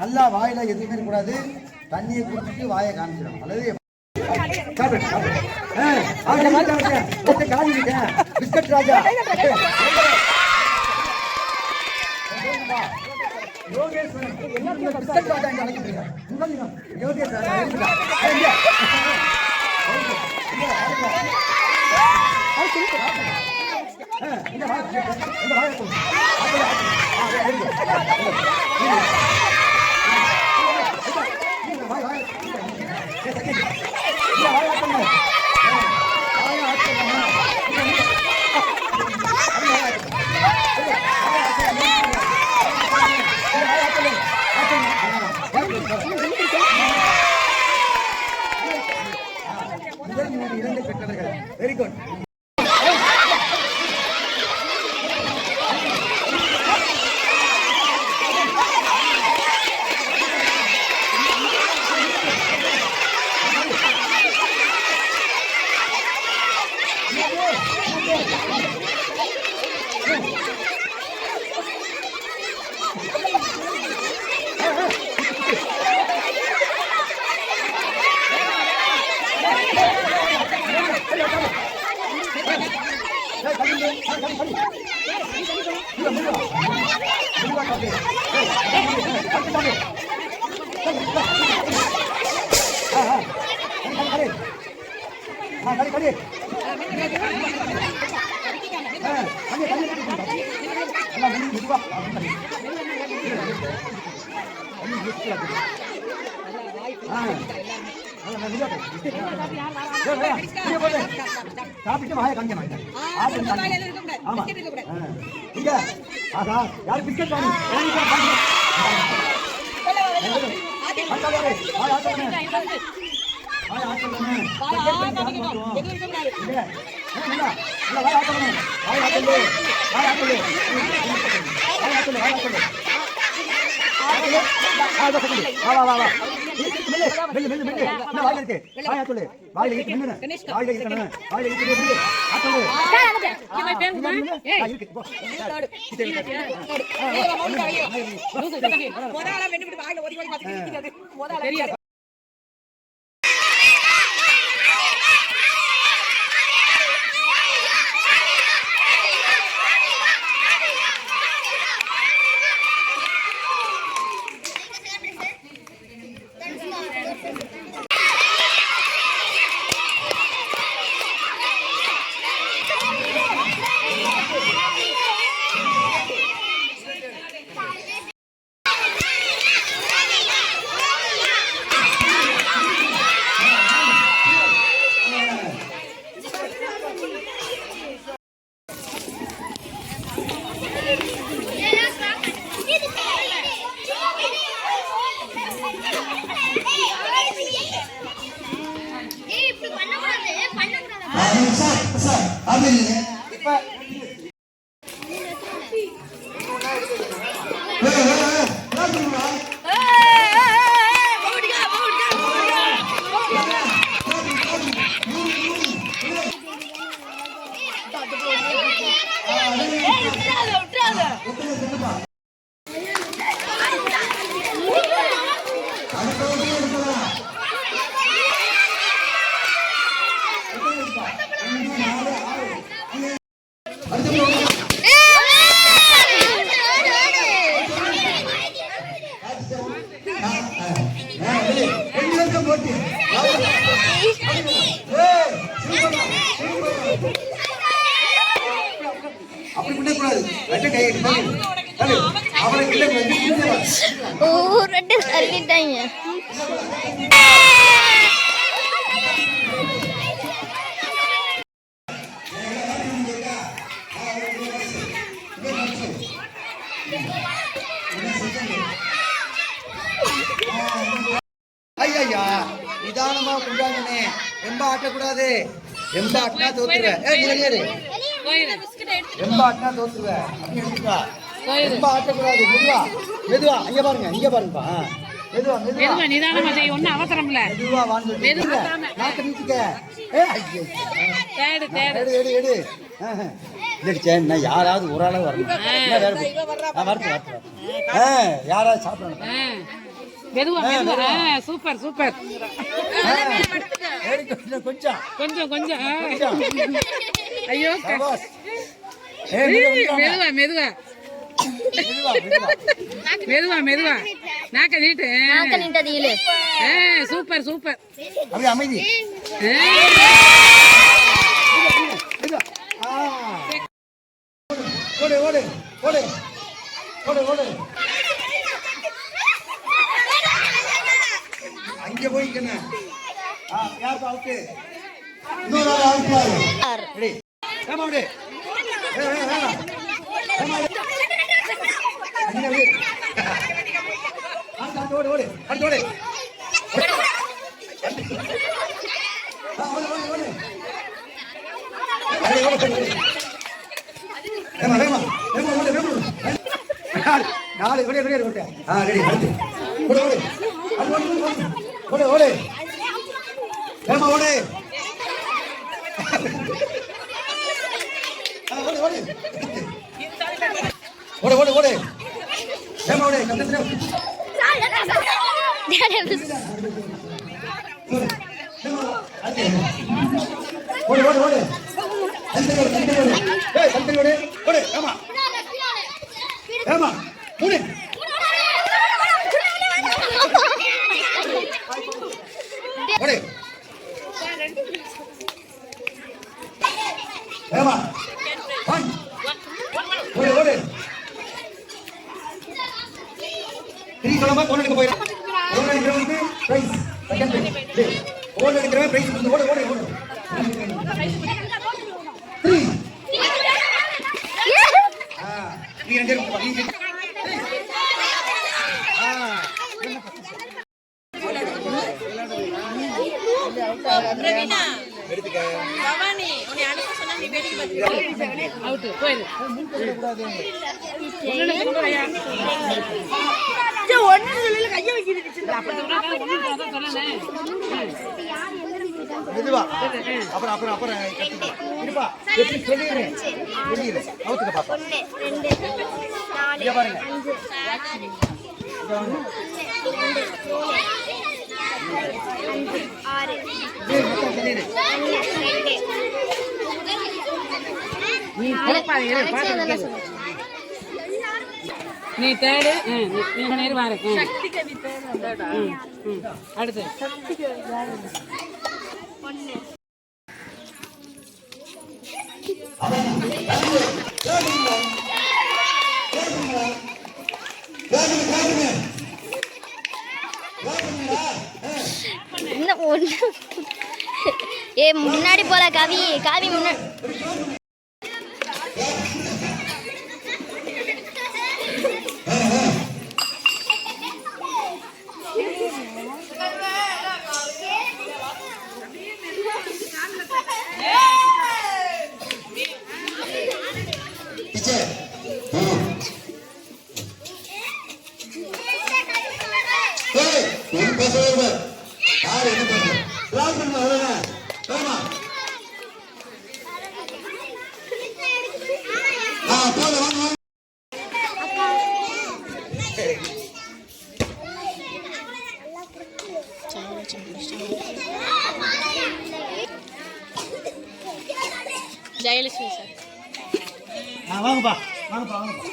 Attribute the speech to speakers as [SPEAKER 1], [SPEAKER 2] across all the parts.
[SPEAKER 1] நல்லா வாயில எதுவுமே கூடாது. தண்ணியை குடிச்சிட்டு வாயை காமிச்சிடும். அல்லது பிஸ்கட் ராஜா யோகேஸ்வரன் பிஸ்கட் ராஜா என்று அழைக்கிறீங்க. யோகேஸ்வரன் இரண்டு பெற்றவர்கள். Very good. சாப்பிட்டு வாயை காமிக்க மாட்டேன். யாரு பிஸ்கட் ஐயா நிதானமா குண்டாங்கனே ரொம்ப ஆட்டக்கூடாது. ரொம்ப ஆட்டினா தோத்துருவேன். ரொம்ப ஆட்டினா தோத்துருவேன். அப்படி எடுத்துக்கா. ரொம்ப ஆட்டக்கூடாது. மெதுவா மெதுவா. இங்க பாருங்க, இங்க பாருங்கப்பா. மெதுவா மெதுவா நிதானமா செய்ய. ஒண்ணு அவசரம்ல. மெதுவா வாங்க. மெதுவா நாக்க நீட்டிக்க. தேடு தேடு எடு எடு. இல்ல யாராவது ஒரு ஆளா வரணும். வரணும் வரணும். யாராவது சாப்பிடணும்.
[SPEAKER 2] மெதுவா மெதுவா. Super super.
[SPEAKER 1] கொஞ்சம்
[SPEAKER 2] கொஞ்சம் கொஞ்சம். ஐயோ மெதுவா மெதுவா மெதுவா மெதுவா. நாக்க நீட்டு. Super super.
[SPEAKER 1] அப்படியே அமைதி. ஓடு ஓடு ஓடு ஓடு ஓடு. அங்கே போய்க்கண்ண. யார் அவுட்டு? இன்னொரு ஆள் அவுட். ரெடி. ஏமா ஓடு. அடுத்து ஓடு ஓடு. அடுத்து ஓடு. நாலு ஓடு ஓடு ஓடு. ரெடி. அடுத்து ஓடு ஓடு. ஓடு ஓடு. ஏமா ஓடு. ஓடு ஓடு ஓடு. ஏமா ஓடு. கம்பெனி ஓடு ஓடு ஓடு. கம்பெனி ஓடு ஓடு. ஏமா ஏமா ஓடு. ஓடு. ஏமா ஓடு ஓடு. த்ரீ சொல்லாம போன் எடுக்க போயிடும். ஓன் எடுக்கிறவனுக்கு பிரைஸ். Second prize. ஓன் எடுக்கிறவன் பிரைஸ் கொடுத்து ஓடு ஓடு ஓடு. த்ரீ. நீ ரெண்டு பேரும்
[SPEAKER 2] அவுட் போயிரு.
[SPEAKER 1] மெதுவா. அப்புறம் அப்புறம் அப்புறம் இருப்பா. எப்படி சொல்லிடுறேன் சொல்லிடுறேன். அவுத்துக்க பாப்பா. இங்க பாருங்க.
[SPEAKER 2] நீ தேடு. நீ நேரம் வாரு. அடுத்து
[SPEAKER 3] ஏ முன்னாடி போல கவி காவி முன்னாடி.
[SPEAKER 4] ஜெயலட்சுமி சார்.
[SPEAKER 1] வாங்கப்பா வாங்கப்பா வாங்கப்பா.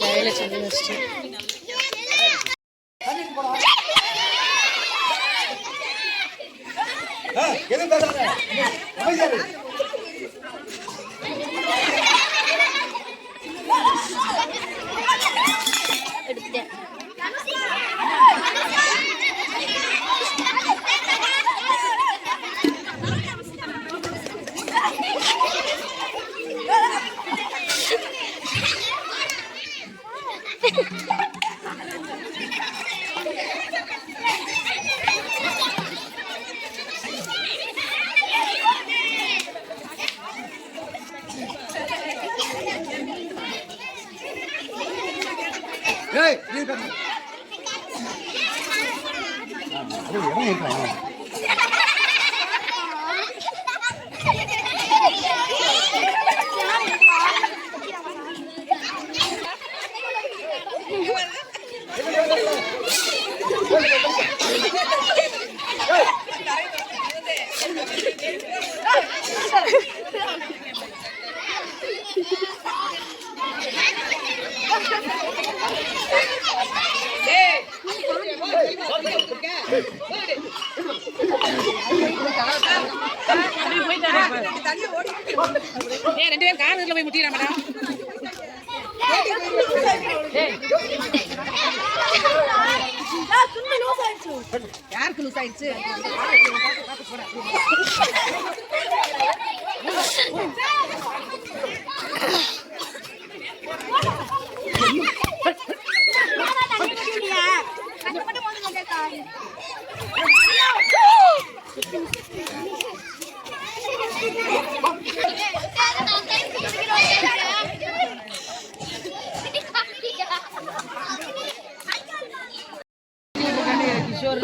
[SPEAKER 4] ஜெயலட்சுமி யூனிவர்சிட்டி.
[SPEAKER 1] எதுவும் பேசாத.
[SPEAKER 3] எடுத்துட்டேன்.
[SPEAKER 1] ஏய் நீ பேசு. அது என்ன இருக்கா?
[SPEAKER 2] ஏய் 2 பேரும் கார் இதுல போய் முட்டிராமடா. யாருக்கு லூஸ் ஆயிடுச்சு? கிஷோர்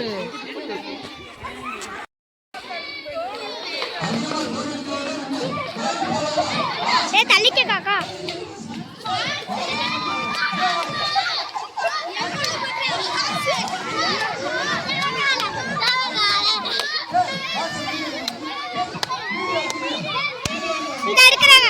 [SPEAKER 3] தள்ளிக்க காக்கா. இந்த இருக்கிறாங்க.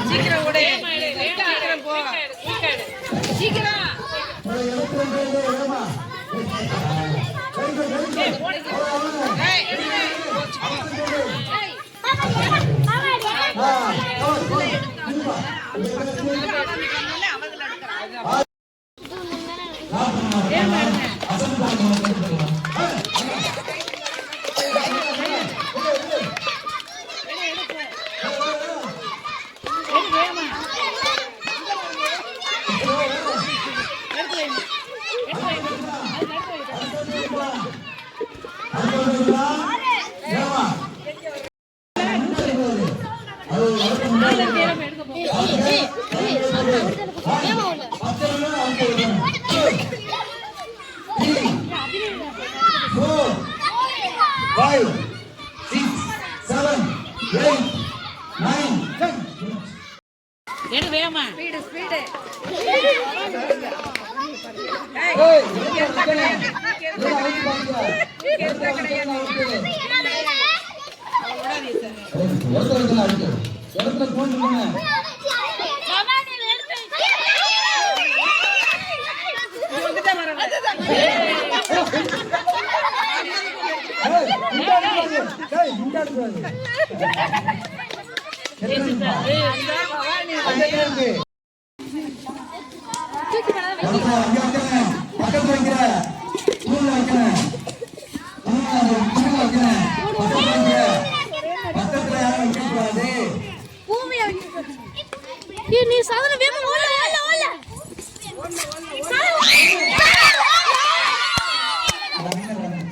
[SPEAKER 2] சீக்கிரம் ஓடு. சீக்கிரம் போ. சீக்கிரம். எடு வேமா. Speed speed. நீ சாதனை